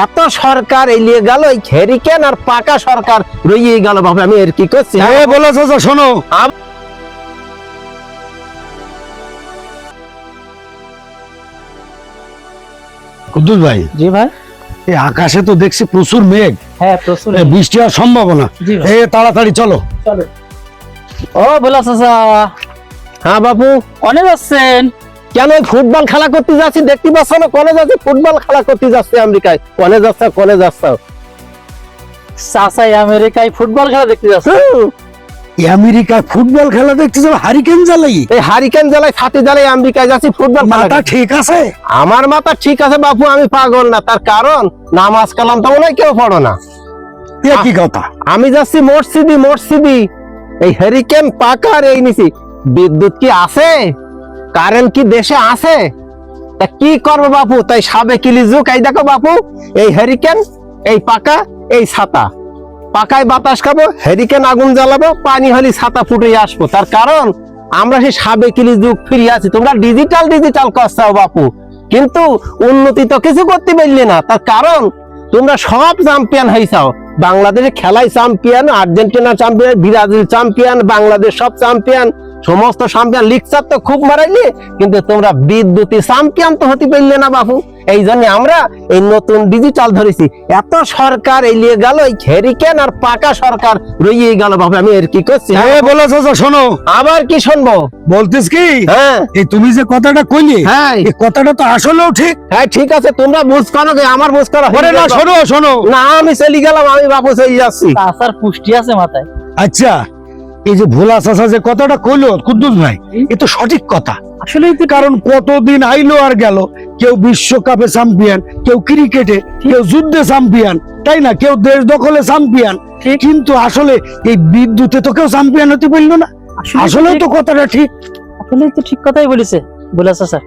এত সরকার এলিয়ে গেল, এই হেরিকেন আর পাকা সরকার রইয়ে গেল বাবা। আমি এর কি করছি? বলো চাচা শোনো, কুদ্দুস ভাই। জি ভাই। এই আকাশে তো দেখছি প্রচুর মেঘ, হ্যাঁ প্রচুর বৃষ্টি হওয়ার সম্ভাবনা। জি ভাই। এই তাড়াতাড়ি চলো। চলো। ও বলা চাচা, হ্যাঁ বাবু, অনেক যাচ্ছেন? কেন ফুটবল খেলা করতে যাচ্ছি, দেখতে পাচ্ছ না? কনে যাচ্ছি? ফুটবল খেলা করতে যাচ্ছি আমেরিকায়। কনে যাচ্ছ? কনে যাচ্ছ? চাচা আমেরিকায় ফুটবল খেলা দেখতে যাচ্ছে? আমেরিকায় ফুটবল খেলা দেখতে যাবো? হারিকেন জ্বালাই? এই হারিকেন জ্বালায় ছাতি জ্বালায় আমেরিকায় যাচ্ছি ফুটবল খেলা মাথা করতে। ঠিক আছে? আমার মাথা ঠিক আছে বাপু, আমি পাগল না। তার কারণ নামাজ কালাম তো মনে হয় কেউ পড়ো না। কি কথা? আমি যাচ্ছি মসজিদি মসজিদি। এই হেরিকেন পাকার এই নিছি। বিদ্যুৎ কি আছে? কারেন্ট কি দেশে আছে? তা কি করবো বাপু? তাই সাবেক যুগ। এই দেখো বাপু, এই হেরিকেন, এই পাকা, এই ছাতা। পাকায় বাতাস খাবো, হেরিকেন আগুন জ্বালাবো, পানি হলে ছাতা ফুটে আসবো। তার কারণ আমরা সেই সাবেক যুগ ফিরে আছি। তোমরা ডিজিটাল ডিজিটাল করছাও বাপু, কিন্তু উন্নতি তো কিছু করতে পারলে না। তার কারণ তোমরা সব চ্যাম্পিয়ন হয়েছাও। বাংলাদেশের খেলায় champion, Argentina champion, Brazil champion, Bangladesh সব চ্যাম্পিয়ন, সমস্ত চ্যাম্পিয়ন। লিগচার তো খুব মারাইলে, কিন্তু তোমরা বিদ্যুৎ চ্যাম্পিয়ন তো হতে পারলে না বাবু। এই জন্য আমরা এই নতুন ডিজিটাল ধরেছি। এত সরকার এলিয়ে গেল, এই হেরিকেন আর পাকা সরকার রইয়ে গেল বাবু। আমি এর কি করছি? বলো চাচা শোনো। আবার কি শুনবো? বলতিস কি, হ্যাঁ এই তুমি যে কথাটা কইলে, হ্যাঁ এই কথাটা তো আসলেও ঠিক। হ্যাঁ ঠিক আছে, তোমরা বুঝ করো, আমার বুঝ করা ওরে না, শোনো শোনো। না, আমি চলে গেলাম, আমি বাপু চলে যাচ্ছি। চাচার পুষ্টি আছে মাথায়। আচ্ছা, এই যে ভোলা চাচা যে কথাটা কইলো কুদ্দুস ভাই, এ তো সঠিক কথা। আসলে কারণ কতদিন আইলো আর গেল, কেউ বিশ্বকাপে চ্যাম্পিয়ন, কেউ ক্রিকেটে, কেউ যুদ্ধে চ্যাম্পিয়ন, তাই না? কেউ দেশ দখলে চ্যাম্পিয়ন, কিন্তু আসলে এই বিদ্যুতে তো কেউ চ্যাম্পিয়ন হতে পারলো না। আসলে তো কথাটা ঠিক। আসলে তো ঠিক কথাই বলেছে বলা চাচা।